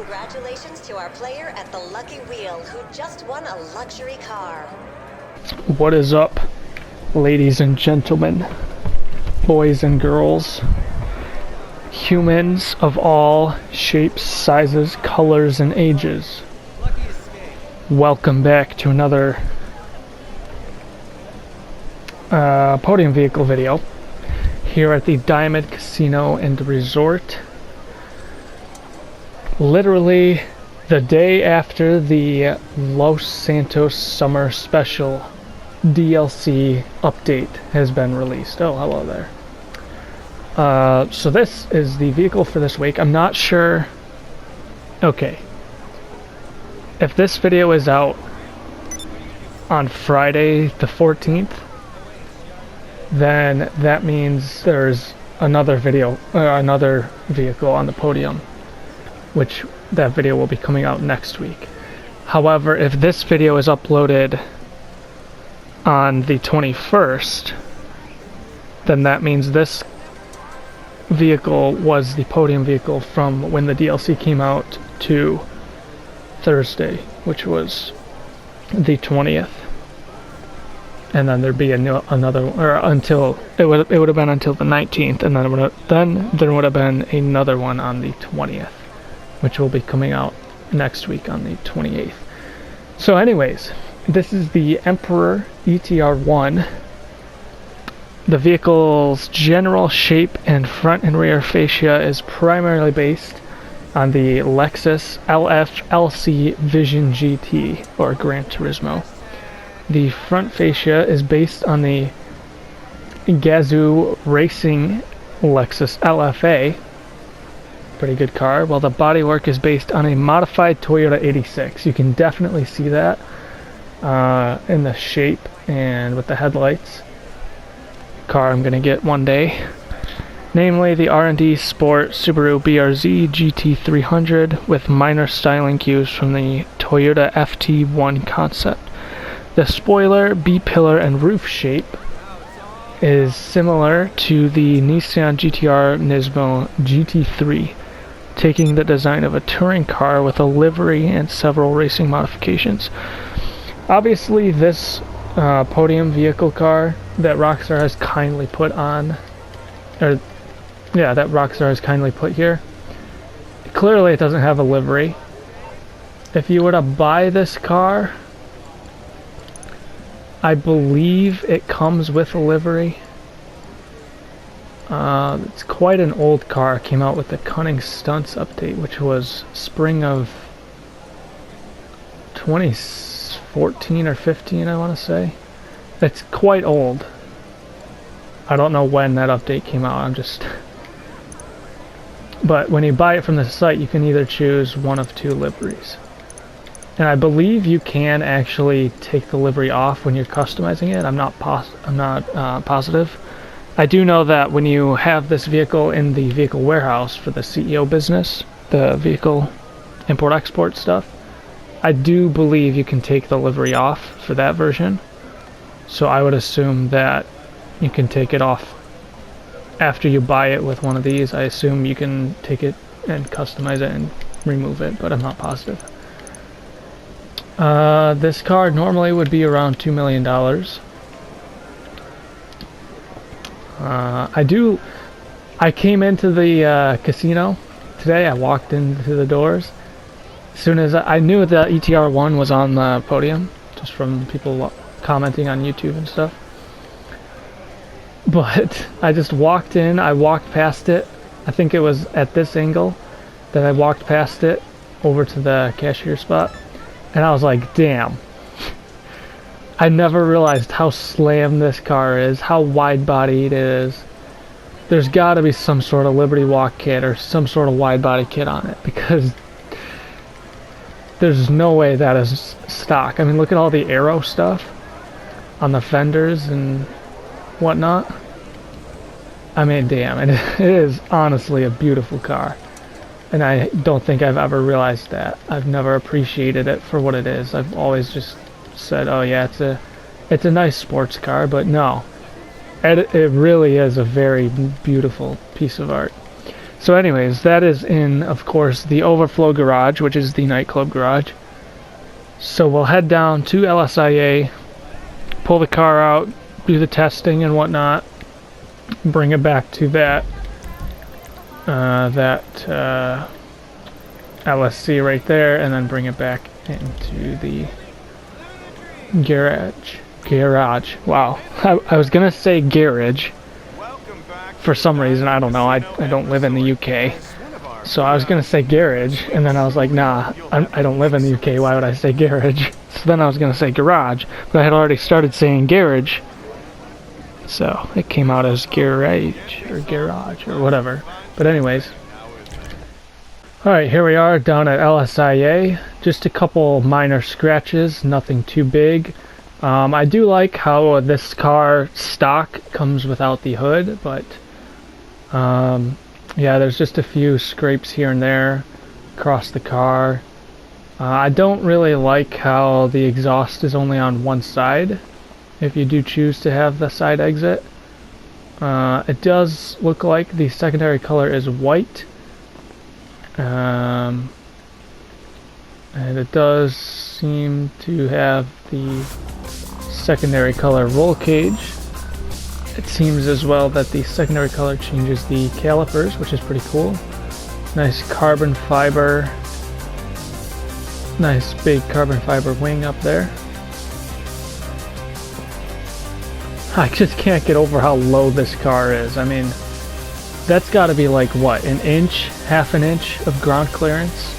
Congratulations to our player at the Lucky Wheel who just won a luxury car. What is up, ladies and gentlemen, boys and girls, humans of all shapes, sizes, colors, and ages? Welcome back to another podium vehicle video here at the Diamond Casino and Resort. Literally the day after the Los Santos Summer Special DLC update has been released. Oh, hello there. So this is the vehicle for this week. I'm not sure. Okay. If this video is out on Friday the 14th, then that means there's another video, another vehicle on the podium, which that video will be coming out next week. However, if this video is uploaded on the 21st, then that means this vehicle was the podium vehicle from when the DLC came out to Thursday, which was the 20th. And then there'd be another, or until it would have been until the 19th, and then there would have been another one on the 20th, which will be coming out next week on the 28th. So anyways, this is the Emperor ETR1. The vehicle's general shape and front and rear fascia is primarily based on the Lexus LF-LC Vision GT, or Gran Turismo. The front fascia is based on the Gazoo Racing Lexus LFA, pretty good car, while the bodywork is based on a modified Toyota 86. You can definitely see that in the shape and with the headlights. Car I'm gonna get one day, namely the R&D Sport Subaru BRZ GT300 with minor styling cues from the Toyota FT1 concept. The spoiler, B-pillar, and roof shape is similar to the Nissan GT-R Nismo GT3, taking the design of a touring car with a livery and several racing modifications. Obviously, this podium vehicle car that Rockstar has kindly put on, that Rockstar has kindly put here, clearly it doesn't have a livery. If you were to buy this car, I believe it comes with a livery. It's quite an old car. It came out with the Cunning Stunts update, which was spring of 2014 or 15, I want to say. It's quite old. I don't know when that update came out. But when you buy it from the site, you can either choose one of two liveries. And I believe you can actually take the livery off when you're customizing it. I'm not positive. I do know that when you have this vehicle in the vehicle warehouse for the CEO business, the vehicle import-export stuff, I do believe you can take the livery off for that version. So I would assume that you can take it off after you buy it with one of these. I assume you can take it and customize it and remove it, but I'm not positive. This car normally would be around $2 million. I came into the casino today. I walked into the doors. As soon as I knew that ETR1 was on the podium, just from people commenting on YouTube and stuff. But I just walked in, I walked past it. I think it was at this angle that I walked past it over to the cashier spot. And I was like, damn. I never realized how slammed this car is, how wide-body it is. There's got to be some sort of Liberty Walk kit or some sort of wide-body kit on it, because there's no way that is stock. I mean, look at all the aero stuff on the fenders and whatnot. I mean, damn, it is honestly a beautiful car. And I don't think I've ever realized that. I've never appreciated it for what it is. I've always just said, oh yeah, it's a nice sports car, but no. It really is a very beautiful piece of art. So anyways, that is in, of course, the overflow garage, which is the nightclub garage. So we'll head down to LSIA, pull the car out, do the testing and whatnot, bring it back to that LSC right there, and then bring it back into the garage. Wow. I was gonna say garage for some reason. I don't know. I don't live in the UK. So I was gonna say garage, and then I was like, nah, I don't live in the UK. Why would I say garage? So then I was gonna say garage, but I had already started saying garage. So it came out as garage or whatever. But anyways. Alright, here we are down at LSIA. Just a couple minor scratches, nothing too big. I do like how this car stock comes without the hood, but yeah, there's just a few scrapes here and there across the car. I don't really like how the exhaust is only on one side, if you do choose to have the side exit. It does look like the secondary color is white. And it does seem to have the secondary color roll cage. It seems as well that the secondary color changes the calipers, which is pretty cool. Nice carbon fiber, nice big carbon fiber wing up there. I just can't get over how low this car is. I mean, that's got to be like, what, an inch, half an inch of ground clearance?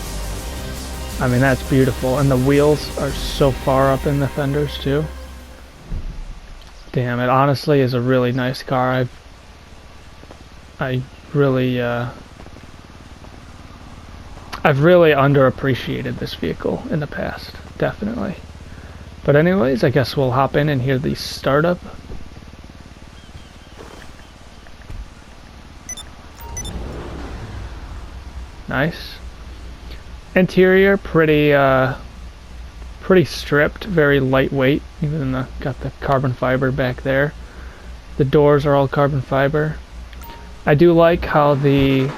I mean, that's beautiful. And the wheels are so far up in the fenders, too. Damn, it honestly is a really nice car. I've really underappreciated this vehicle in the past, definitely. But anyways, I guess we'll hop in and hear the startup. Nice. Interior, pretty stripped, very lightweight. Even got the carbon fiber back there. The doors are all carbon fiber. I do like how the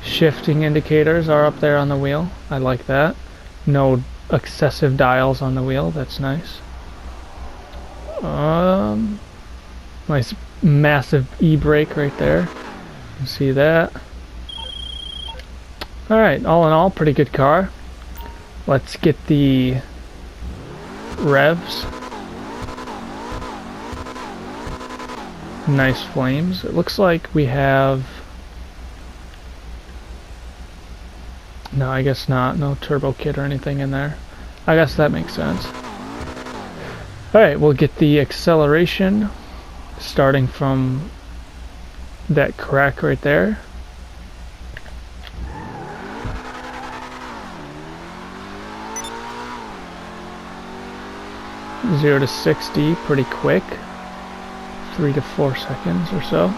shifting indicators are up there on the wheel. I like that. No excessive dials on the wheel. That's nice. Nice massive e-brake right there. You can see that. Alright, all in all, pretty good car. Let's get the revs. Nice flames. It looks like we have... No, I guess not. No turbo kit or anything in there. I guess that makes sense. Alright, we'll get the acceleration starting from that crack right there. Zero to 60 pretty quick, 3 to 4 seconds or so.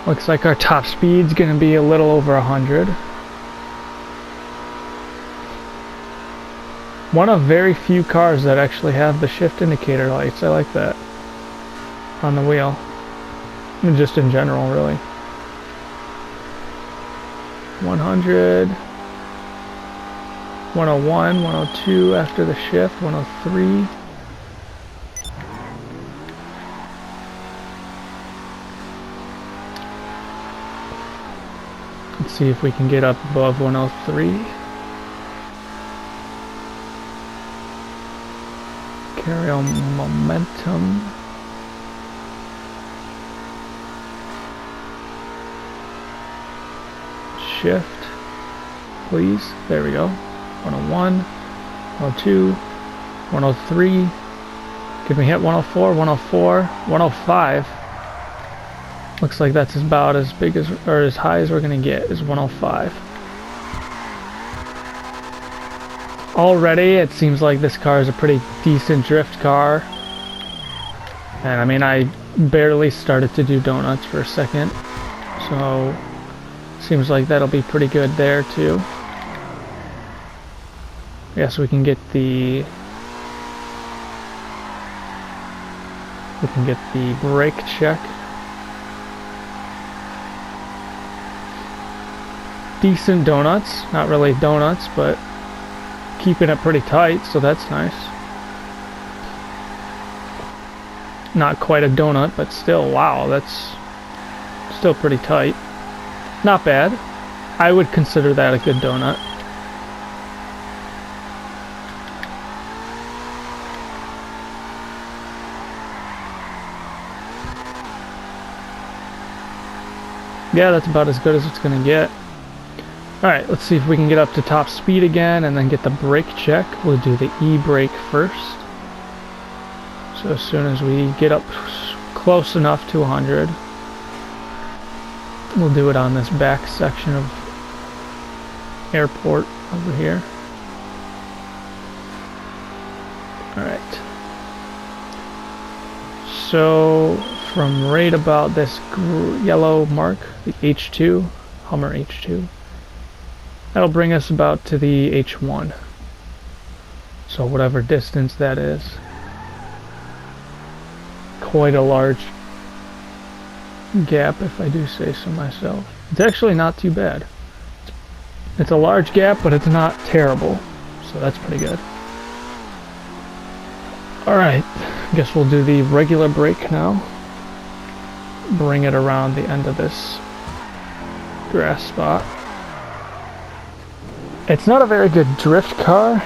Looks like our top speed's gonna be a little over 100. One of very few cars that actually have the shift indicator lights. I like that on the wheel, and just in general, really. 100. 101, 102 after the shift, 103. Let's see if we can get up above 103. Carry on momentum. Shift, please. There we go. 101, 102, 103. Can we hit 104, 104, 105? Looks like that's about as big as, or as high as we're gonna get, is 105. Already, it seems like this car is a pretty decent drift car. And I mean, I barely started to do donuts for a second. So, seems like that'll be pretty good there too. Yes, we can get the brake check. decent donuts. Not really donuts, but keeping it pretty tight, so that's nice. Not quite a donut, but still, wow, that's still pretty tight. Not bad. I would consider that a good donut. Yeah, that's about as good as it's gonna get. Alright, let's see if we can get up to top speed again and then get the brake check. We'll do the e-brake first. So as soon as we get up close enough to 100, we'll do it on this back section of airport over here. Alright. So from right about this yellow mark, the H2, Hummer H2, that'll bring us about to the H1. So whatever distance that is. Quite a large gap, if I do say so myself. It's actually not too bad. It's a large gap, but it's not terrible. So that's pretty good. Alright, guess we'll do the regular brake now. Bring it around the end of this grass spot. It's not a very good drift car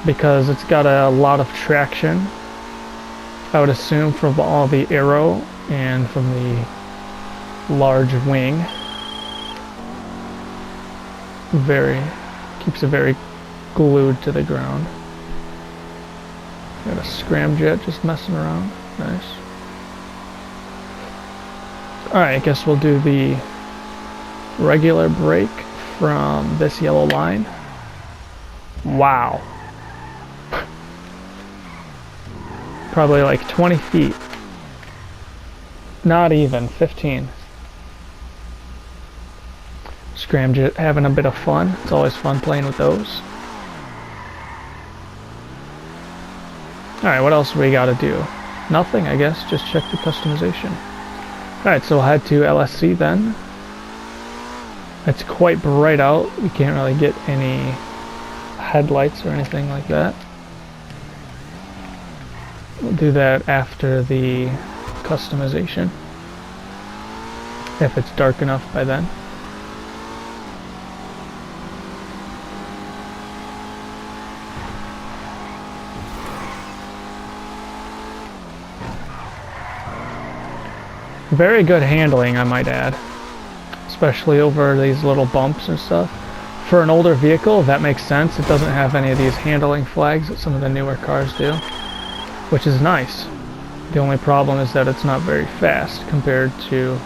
because it's got a lot of traction, I would assume, from all the aero and from the large wing. Keeps it very glued to the ground. Got a scramjet just messing around. Nice. Alright, I guess we'll do the regular brake from this yellow line. Wow. Probably like 20 feet. Not even, 15. Scramjet having a bit of fun. It's always fun playing with those. Alright, what else we gotta do? Nothing, I guess. Just check the customization. Alright, so we'll head to LSC then. It's quite bright out. We can't really get any headlights or anything like that. We'll do that after the customization, if it's dark enough by then. Very good handling, I might add, especially over these little bumps and stuff. For an older vehicle, that makes sense. It doesn't have any of these handling flags that some of the newer cars do, which is nice. The only problem is that it's not very fast compared to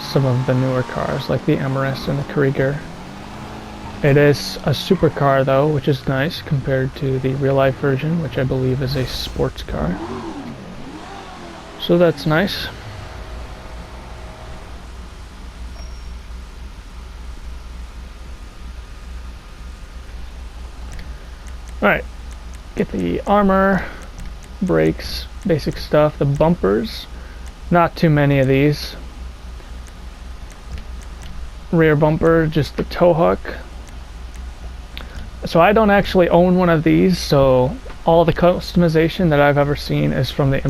some of the newer cars like the Emirates and the Krieger. It is a supercar though, which is nice compared to the real-life version, which I believe is a sports car. So that's nice. Alright, get the armor, brakes, basic stuff, the bumpers, not too many of these. Rear bumper, just the tow hook. So I don't actually own one of these, so all the customization that I've ever seen is from the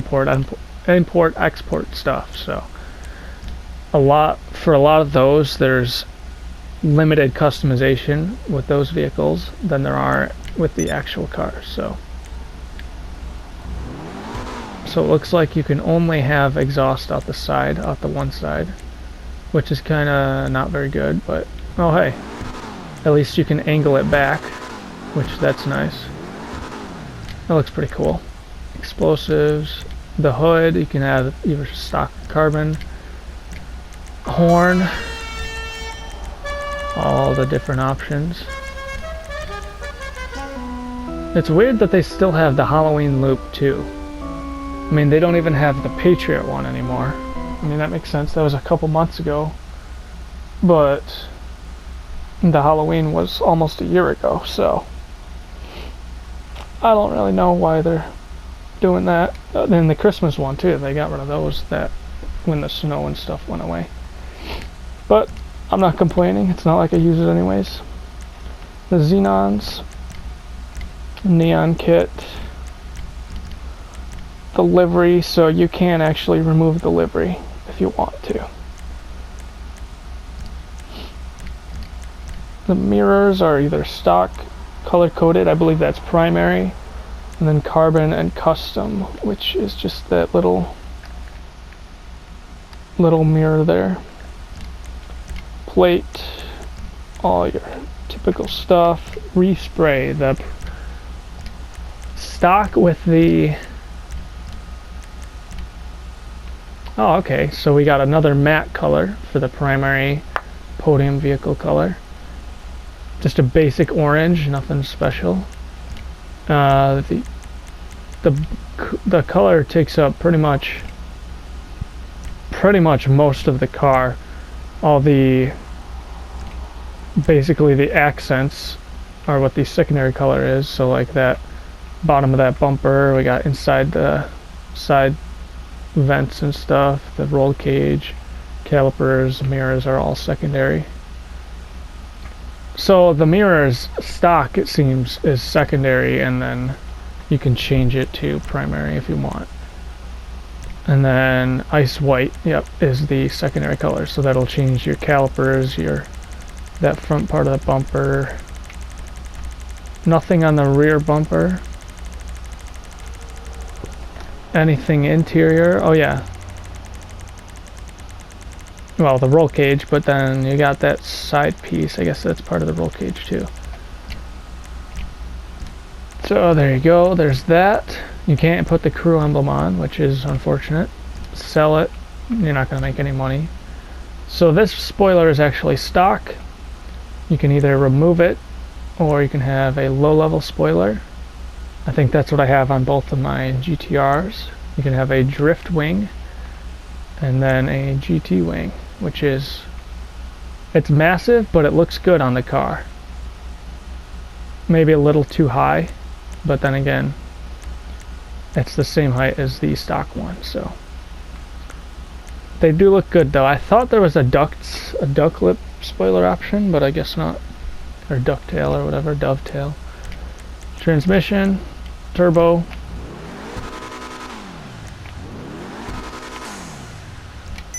import-export stuff. So for a lot of those, there's limited customization with those vehicles than there are with the actual cars. So it looks like you can only have exhaust out the one side, which is kind of not very good, but oh hey, at least you can angle it back, which that's nice. That looks pretty cool. Explosives, the hood, you can have either stock carbon, horn, all the different options. It's weird that they still have the Halloween loop too. I mean, they don't even have the Patriot one anymore. I mean, that makes sense. That was a couple months ago. But the Halloween was almost a year ago, so I don't really know why they're doing that. Then the Christmas one too, they got rid of those that when the snow and stuff went away. But I'm not complaining. It's not like I use it anyways. The xenons, neon kit, the livery, so you can actually remove the livery if you want to. The mirrors are either stock, color coded, I believe that's primary, and then carbon and custom, which is just that little mirror there. Plate, all your typical stuff. Respray, the stock with the... Oh, okay, so we got another matte color for the primary podium vehicle color. Just a basic orange, nothing special. The color takes up pretty much most of the car. All the basically the accents are what the secondary color is. So like that bottom of that bumper, we got inside the side vents and stuff, the roll cage, calipers, mirrors are all secondary. So the mirrors stock, it seems, is secondary, and then you can change it to primary if you want. And then ice white, yep, is the secondary color, so that'll change your calipers, that front part of the bumper. Nothing on the rear bumper. Anything interior? Oh yeah. Well, the roll cage, but then you got that side piece. I guess that's part of the roll cage too. So there you go, there's that. You can't put the crew emblem on, which is unfortunate. Sell it, you're not going to make any money. So this spoiler is actually stock. You can either remove it, or you can have a low-level spoiler. I think that's what I have on both of my GTRs. You can have a drift wing, and then a GT wing, which is... it's massive, but it looks good on the car. Maybe a little too high, but then again, it's the same height as the stock one, so they do look good though. I thought there was a duck lip spoiler option, but I guess not. Or ducktail or whatever, dovetail. Transmission, turbo.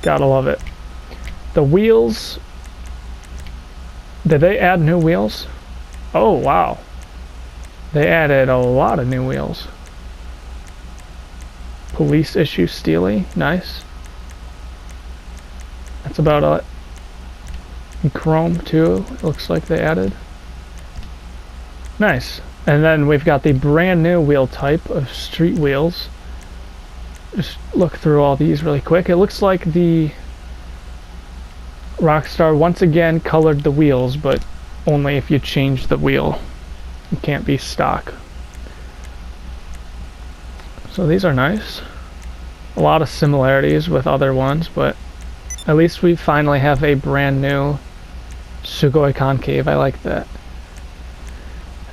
Gotta love it. The wheels, did they add new wheels? Oh wow, they added a lot of new wheels. Police issue Steely, nice. That's about it. And chrome too, it looks like they added. Nice. And then we've got the brand new wheel type of street wheels. Just look through all these really quick. It looks like the Rockstar once again colored the wheels, but only if you change the wheel. It can't be stock. So these are nice. A lot of similarities with other ones, but at least we finally have a brand new Sugoi concave. I like that.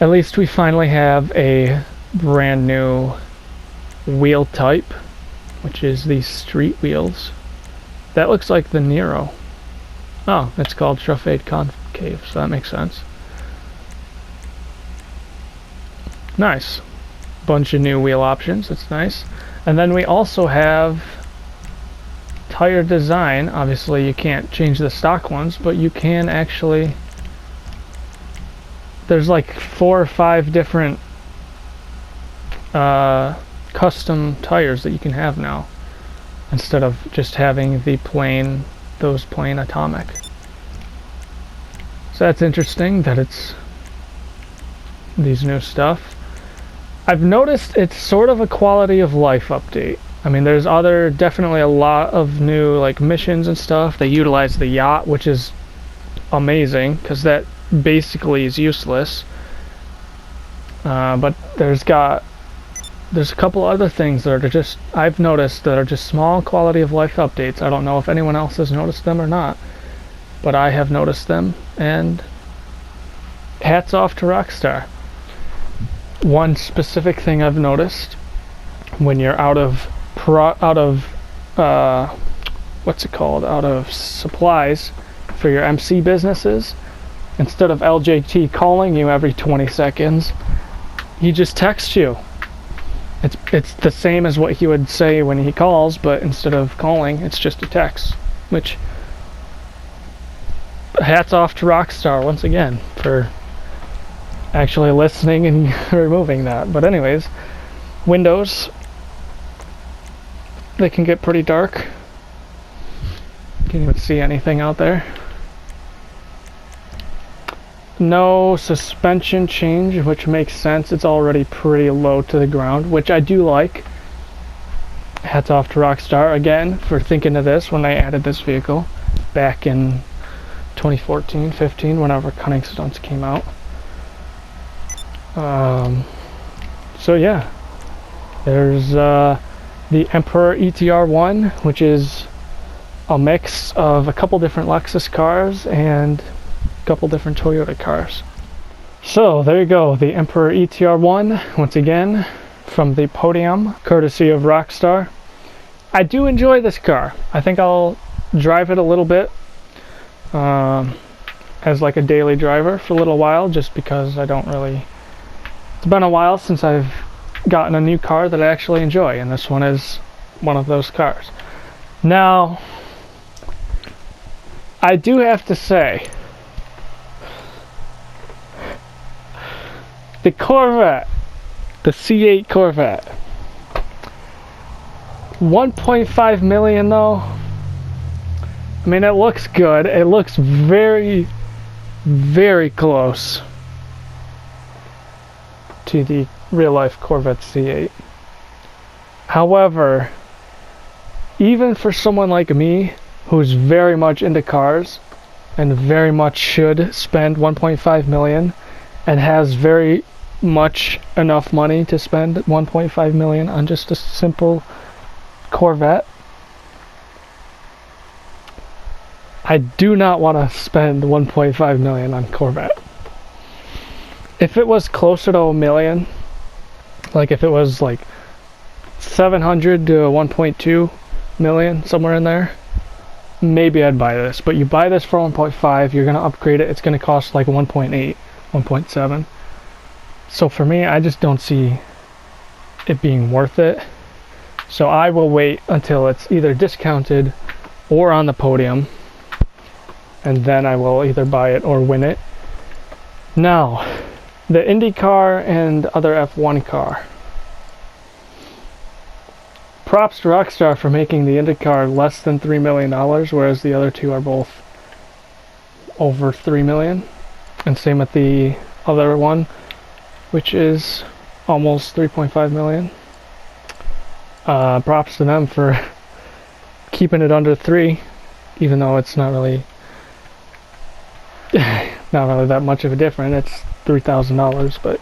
At least we finally have a brand new wheel type, which is these street wheels. That looks like the Nero. Oh, it's called Truffade Concave, so that makes sense. Nice. Bunch of new wheel options, that's nice. And then we also have tire design. Obviously you can't change the stock ones, but you can actually... there's like 4 or 5 different custom tires that you can have now, instead of just having the plain, those plain atomic. So that's interesting that it's these new stuff. I've noticed it's sort of a quality of life update. I mean, there's definitely a lot of new like missions and stuff. They utilize the yacht, which is amazing because that basically is useless. But there's a couple other things that are just, I've noticed, that are just small quality of life updates. I don't know if anyone else has noticed them or not, but I have noticed them, and hats off to Rockstar. One specific thing I've noticed, when you're out of supplies, for your MC businesses, instead of LJT calling you every 20 seconds, he just texts you. It's the same as what he would say when he calls, but instead of calling, it's just a text. Which, hats off to Rockstar once again for actually listening and removing that. But anyways, windows, they can get pretty dark. Can't even see anything out there. No suspension change, which makes sense. It's already pretty low to the ground, which I do like. Hats off to Rockstar again for thinking of this when they added this vehicle back in 2014, 15, whenever Cunning Stunts came out. So yeah, there's the Emperor ETR1, which is a mix of a couple different Lexus cars and couple different Toyota cars. So there you go, the Emperor ETR1 once again from the podium, courtesy of Rockstar. I do enjoy this car. I think I'll drive it a little bit as like a daily driver for a little while, just because I don't really, it's been a while since I've gotten a new car that I actually enjoy, and this one is one of those cars. Now I do have to say, the Corvette, the C8 Corvette, 1.5 million though. I mean, it looks good. It looks very, very close to the real life Corvette C8. However, even for someone like me who's very much into cars and very much should spend 1.5 million and has very much enough money to spend 1.5 million on just a simple Corvette, I do not want to spend 1.5 million on Corvette. If it was closer to a million, like if it was like 700 to 1.2 million, somewhere in there, maybe I'd buy this. But you buy this for 1.5, you're going to upgrade it, it's going to cost like 1.8, 1.7. So for me, I just don't see it being worth it. So I will wait until it's either discounted or on the podium, and then I will either buy it or win it. Now, the Indy car and other F1 car. Props to Rockstar for making the Indy car less than $3 million, whereas the other two are both over $3 million. And same with the other one, which is almost 3.5 million. Props to them for keeping it under 3, even though it's not really that much of a difference. It's $3,000, but.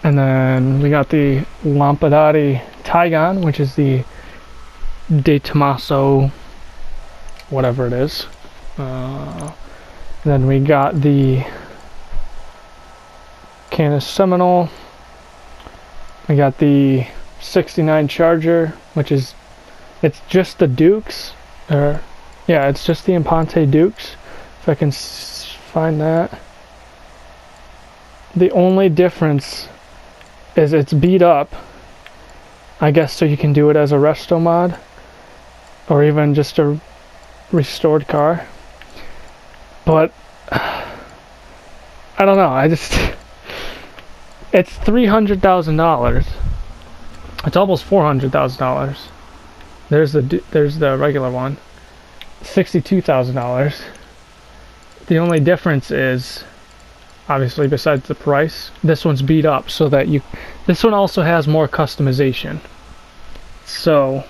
And then we got the Lampadati Taycan, which is the De Tomaso, whatever it is. Then we got the Canis Seminole. We got the 69 Charger, which is, it's just the Dukes, or yeah, it's just the Impante Dukes, if I can find that. The only difference is it's beat up, I guess, so you can do it as a resto mod, or even just a restored car. But I don't know, it's $300,000. It's almost $400,000. There's the regular one, $62,000. The only difference is, obviously, besides the price, this one's beat up so that this one also has more customization. So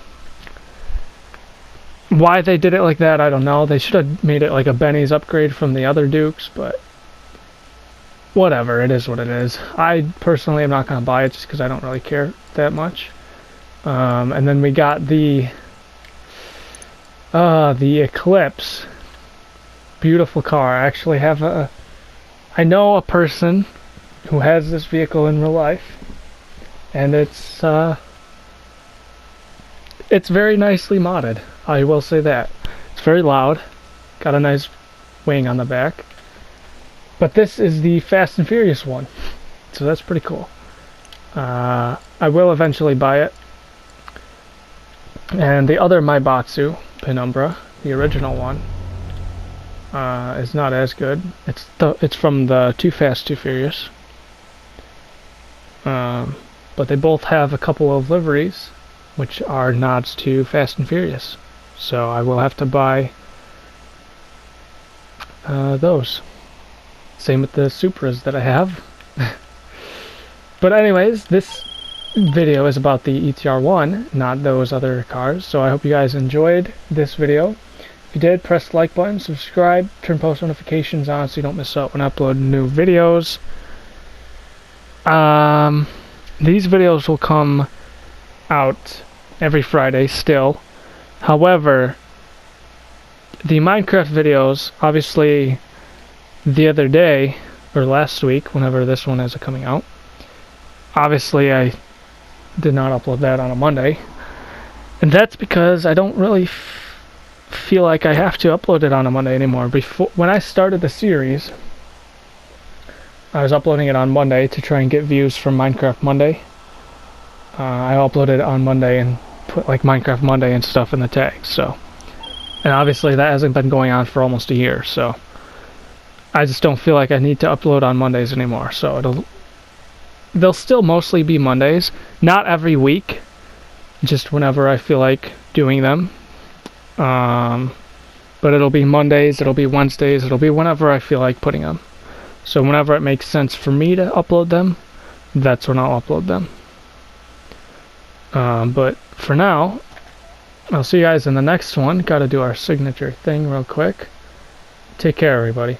why they did it like that, I don't know. They should have made it like a Benny's upgrade from the other Dukes, but whatever, it is what it is. I personally am not going to buy it just because I don't really care that much. And then we got the Eclipse. Beautiful car. I actually have I know a person who has this vehicle in real life, and it's very nicely modded. I will say that. It's very loud. Got a nice wing on the back. But this is the Fast and Furious one, so that's pretty cool. I will eventually buy it. And the other Maibatsu Penumbra, the original one, is not as good. It's from the Too Fast, Too Furious. But they both have a couple of liveries, which are nods to Fast and Furious. So I will have to buy those. Same with the Supras that I have. But anyways, this video is about the ETR1, not those other cars. So I hope you guys enjoyed this video. If you did, press the like button, subscribe, turn post notifications on so you don't miss out when I upload new videos. These videos will come out every Friday still. However, the Minecraft videos, obviously the other day, or last week, whenever this one is coming out, obviously I did not upload that on a Monday. And that's because I don't really feel like I have to upload it on a Monday anymore. When I started the series, I was uploading it on Monday to try and get views from Minecraft Monday. I uploaded it on Monday and put like Minecraft Monday and stuff in the tags. So, and obviously that hasn't been going on for almost a year. So I just don't feel like I need to upload on Mondays anymore. So they'll still mostly be Mondays, not every week, just whenever I feel like doing them. But it'll be Mondays, it'll be Wednesdays, it'll be whenever I feel like putting them. So whenever it makes sense for me to upload them, that's when I'll upload them. But for now, I'll see you guys in the next one. Gotta do our signature thing real quick. Take care, everybody.